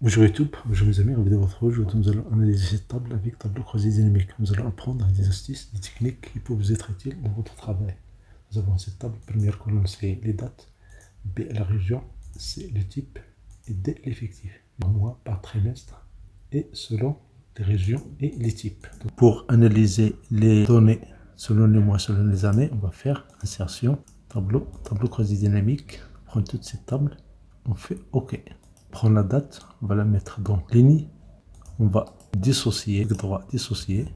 Bonjour YouTube, bonjour mes amis, en vidéo votre aujourd'hui nous allons analyser cette table avec tableau croisé dynamique. Nous allons apprendre des astuces, des techniques qui peuvent vous être utiles dans votre travail. Nous avons cette table, première colonne c'est les dates, B la région, C le type et D l'effectif. Par mois, par trimestre et selon les régions et les types. Donc, pour analyser les données selon les mois, selon les années, on va faire insertion, tableau croisé dynamique, on prend toute cette table, on fait OK. Prend la date, on va la mettre dans ligne, on va dissocier, droit dissocier,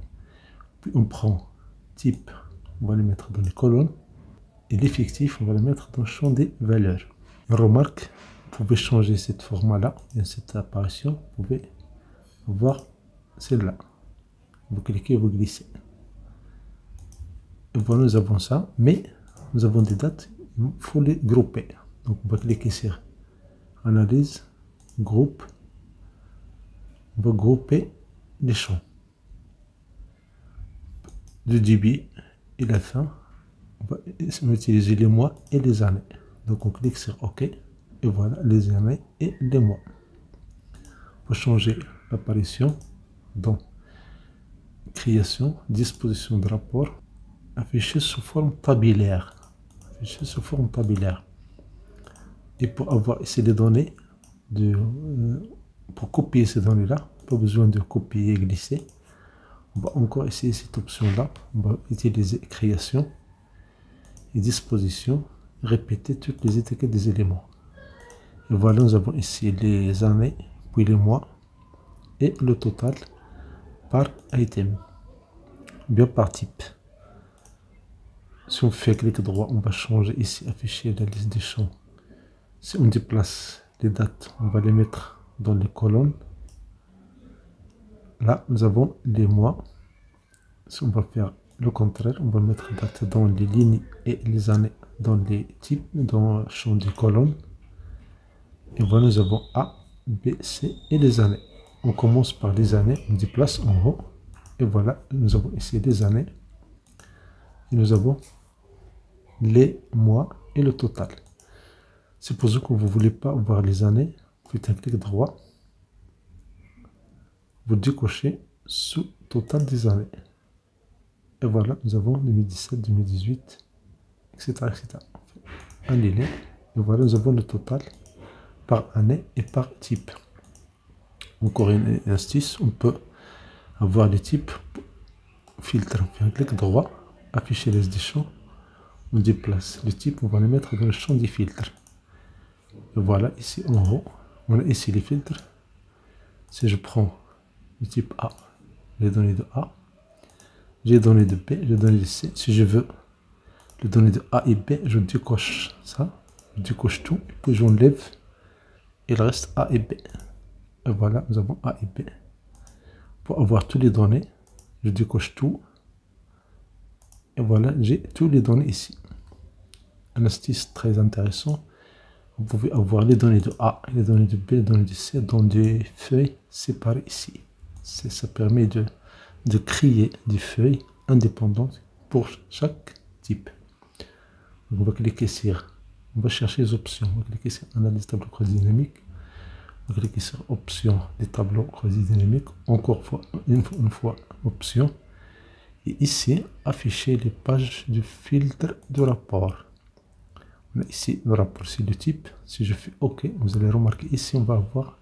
puis on prend type, on va le mettre dans les colonnes, et l'effectif, on va le mettre dans le champ des valeurs. Une remarque, vous pouvez changer cette format-là, cette apparition, vous pouvez voir celle-là. Vous cliquez, vous glissez. Et voilà, nous avons ça, mais nous avons des dates, il faut les grouper. Donc on va cliquer sur analyse, groupe, on va grouper les champs du début et la fin. On va utiliser les mois et les années. Donc on clique sur OK et voilà les années et les mois. Pour changer l'apparition dans création, disposition de rapport, afficher sous forme tabulaire. Afficher sous forme tabulaire. Et pour avoir ici les données pour copier ces données-là, pas besoin de copier et glisser. On va encore essayer cette option-là. On va utiliser création et disposition, répéter toutes les étiquettes des éléments. Et voilà, nous avons ici les années, puis les mois et le total par item, bien par type. Si on fait clic droit, on va changer ici, afficher la liste des champs. Si on déplace les dates, on va les mettre dans les colonnes. Là, nous avons les mois. Si on va faire le contraire, on va mettre date dans les lignes et les années dans les types, dans le champ des colonnes. Et voilà, nous avons A, B, C et les années. On commence par les années, on déplace en haut. Et voilà, nous avons ici les années. Et nous avons les mois et le total. Supposons que vous ne voulez pas voir les années, faites un clic droit, vous décochez sous total des années. Et voilà, nous avons 2017, 2018, etc. Un ligne. Et voilà, nous avons le total par année et par type. Encore une astuce, on peut avoir les types, filtre, on fait un clic droit, afficher les champs, on déplace le type, on va le mettre dans le champ des filtres. Et voilà, ici en haut, on a ici les filtres. Si je prends le type A, les données de A, j'ai les données de B, les données de C. Si je veux les données de A et B, je décoche ça, je décoche tout, et puis j'enlève, il reste A et B. Et voilà, nous avons A et B. Pour avoir toutes les données, je décoche tout, et voilà, j'ai toutes les données ici. Un astuce très intéressant. Vous pouvez avoir les données de A, les données de B, les données de C dans des feuilles séparées ici. Ça permet de créer des feuilles indépendantes pour chaque type. Donc on va cliquer sur, on va chercher les options. On va cliquer sur analyse tableau croisé dynamique. On va cliquer sur option des tableaux croisés dynamiques. Encore une fois option. Et ici, afficher les pages du filtre de rapport. On a ici le rapport, c'est le type. Si je fais OK, vous allez remarquer ici, on va avoir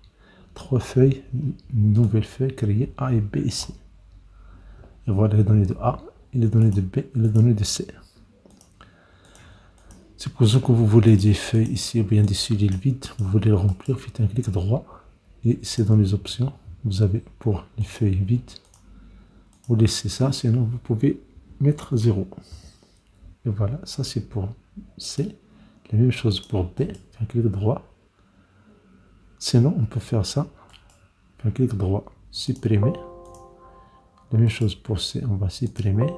trois feuilles, une nouvelle feuille créée A et B ici. Et voilà les données de A, et les données de B et les données de C. Supposons que vous voulez des feuilles ici, ou bien des cellules vides, vous voulez le remplir, faites un clic droit. Et c'est dans les options, vous avez pour les feuilles vides, vous laissez ça, sinon vous pouvez mettre 0. Et voilà, ça c'est pour C. La même chose pour B, un clic droit. Sinon, on peut faire ça, un clic droit, supprimer. La même chose pour C, on va supprimer.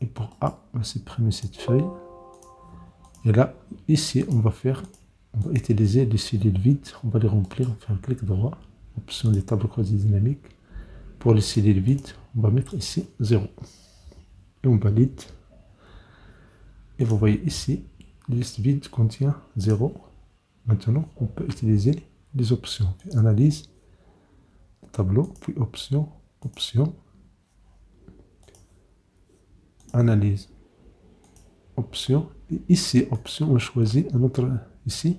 Et pour A, on va supprimer cette feuille. Et là, ici, on va utiliser les cellules vides, on va les remplir, on fait un clic droit, option des tableaux croisés dynamiques. Pour les cellules vides, on va mettre ici 0. Et on valide. Et vous voyez ici, liste vide contient 0. Maintenant, on peut utiliser les options. Analyse, tableau, puis option, option, analyse, option. Et ici, option, on choisit un autre, ici,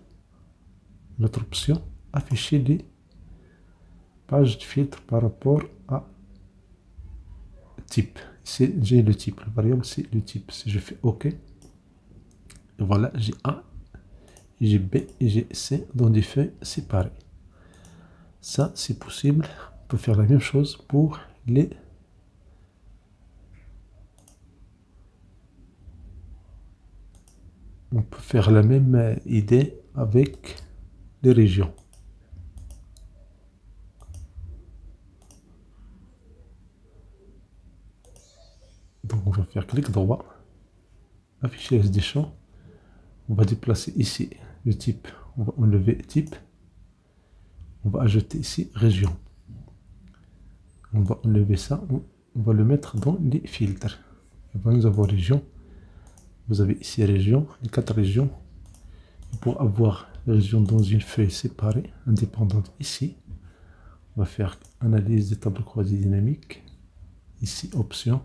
notre option, afficher les pages de filtre par rapport à type. Ici, j'ai le type, la variable, c'est le type. Si je fais OK, et voilà, j'ai A, j'ai B et j'ai C dans des feuilles séparées. Ça, c'est possible. On peut faire la même chose pour les... On peut faire la même idée avec les régions. Donc, on va faire clic droit, afficher SD champ. On va déplacer ici le type. On va enlever type. On va ajouter ici région. On va enlever ça. On va le mettre dans les filtres. Et voilà, nous avons région. Vous avez ici région, les 4 régions. Et pour avoir les régions dans une feuille séparée, indépendante ici, on va faire analyse des tableaux croisés dynamiques. Ici, options.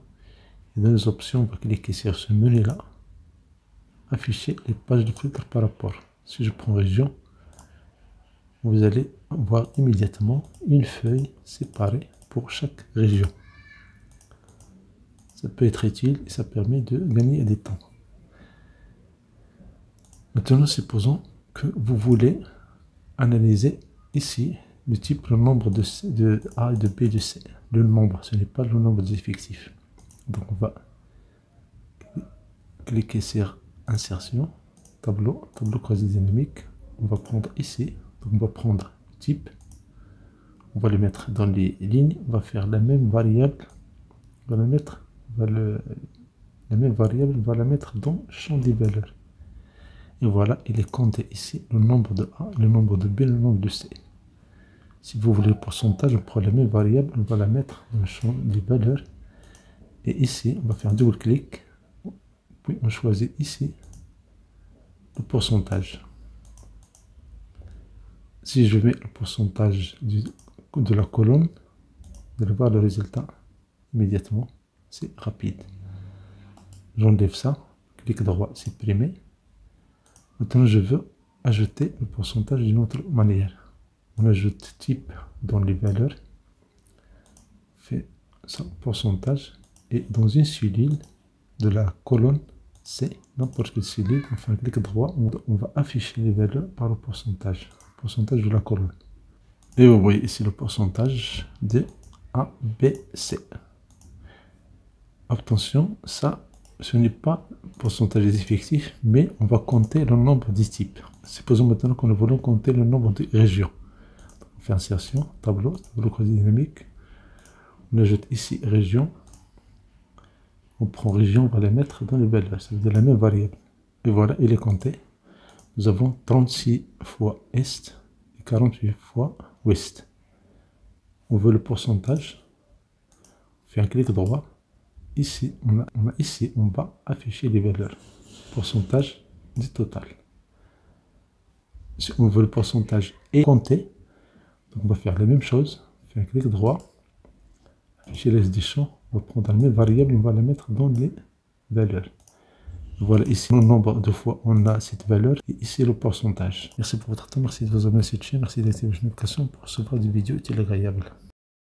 Et dans les options, on va cliquer sur ce menu-là. Afficher les pages de filtre par rapport. Si je prends région, vous allez voir immédiatement une feuille séparée pour chaque région. Ça peut être utile et ça permet de gagner des temps. Maintenant, supposons que vous voulez analyser ici le type, le nombre de A, de B, de C. Le nombre, ce n'est pas le nombre des effectifs. Donc, on va cliquer sur insertion, tableau croisé dynamique. On va prendre ici, donc on va prendre type, on va le mettre dans les lignes, on va faire la même variable, on va la mettre, la même variable, on va la mettre dans le champ des valeurs. Et voilà, il est compté ici le nombre de A, le nombre de B, le nombre de C. Si vous voulez le pourcentage, on prend la même variable, on va la mettre dans le champ des valeurs. Et ici, on va faire double clic. Puis on choisit ici le pourcentage. Si je mets le pourcentage de la colonne, vous allez voir le résultat immédiatement. C'est rapide. J'enlève ça. Clic droit, supprimer. Maintenant, je veux ajouter le pourcentage d'une autre manière. On ajoute type dans les valeurs. Fait ça, pourcentage. Et dans une cellule de la colonne C, n'importe quelle cellule, on fait un clic droit, on va afficher les valeurs par le pourcentage de la colonne. Et vous voyez ici le pourcentage de A, B, C. Attention, ça, ce n'est pas le pourcentage des effectifs, mais on va compter le nombre des types. Supposons maintenant que nous voulons compter le nombre de régions. On fait insertion, tableau croisé dynamique. On ajoute ici région. On prend région, on va la mettre dans les valeurs, ça veut dire la même variable. Et voilà, il est compté. Nous avons 36 fois Est et 48 fois Ouest. On veut le pourcentage. On fait un clic droit. Ici, on a ici, on va afficher les valeurs. Pourcentage du total. Si on veut le pourcentage et compter, donc on va faire la même chose. On fait un clic droit. Afficher les des champs. On va prendre la même variable, on va la mettre dans les valeurs. Voilà ici le nombre de fois on a cette valeur et ici le pourcentage. Merci pour votre temps, merci de vous abonner à cette chaîne, merci d'activer les notifications pour recevoir des vidéos utiles et agréables.